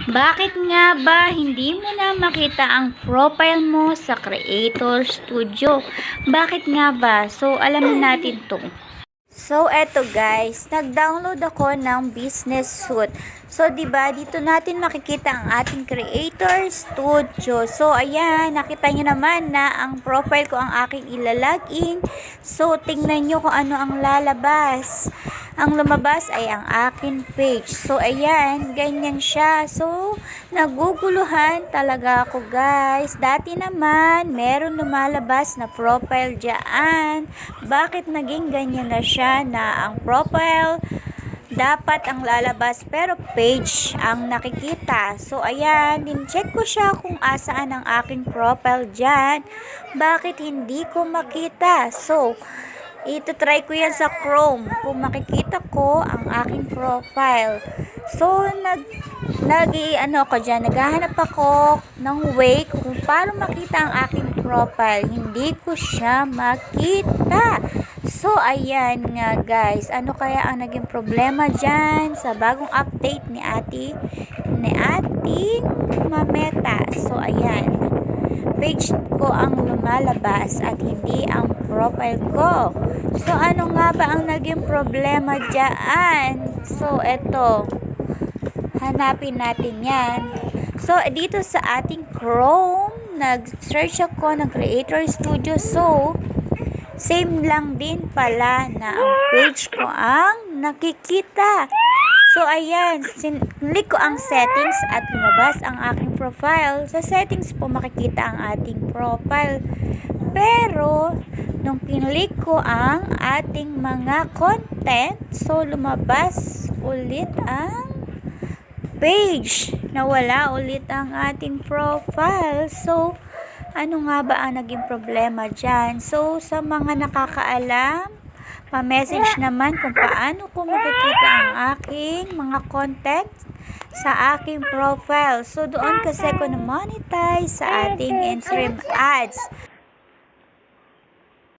Bakit nga ba hindi mo na makita ang profile mo sa Creator Studio? Bakit nga ba? So, alamin natin to. So, eto guys, nag-download ako ng Business Suite. So, 'di ba, dito natin makikita ang ating Creator Studio. So, ayan, nakita niyo naman na ang profile ko ang aking ilalagin. So, tingnan niyo kung ano ang lalabas. Ang lumabas ay ang akin page. So, ayan, ganyan siya. So, naguguluhan talaga ako guys. Dati naman, meron lumalabas na profile dyan. Bakit naging ganyan na siya na ang profile dapat ang lalabas pero page ang nakikita. So, ayan, din-check ko siya kung asaan ang aking profile dyan. Bakit hindi ko makita? So, ito-try ko yan sa Chrome kung makikita ko ang aking profile. So, naghahanap ako ng way kung paano makita ang aking profile. Hindi ko siya makita. So, ayan nga guys. Ano kaya ang naging problema dyan sa bagong update ni ating Mameta. So, ayan. Page ko ang lumalabas at hindi ang profile ko. So, ano nga ba ang naging problema dyan? So, eto. Hanapin natin yan. So, dito sa ating Chrome, nag-search ako ng Creator Studio. So, same lang din pala na ang page ko ang nakikita. So, ayan, click ko ang settings at lumabas ang aking profile. Sa settings po makikita ang ating profile. Pero, nung pinlik ko ang ating mga content, so lumabas ulit ang page. Nawala ulit ang ating profile. So, ano nga ba ang naging problema dyan? So, sa mga nakakaalam, pa-message naman kung paano ko makikita ang aking mga content sa aking profile. So, doon kasi ko na-monetize sa ating Instagram ads.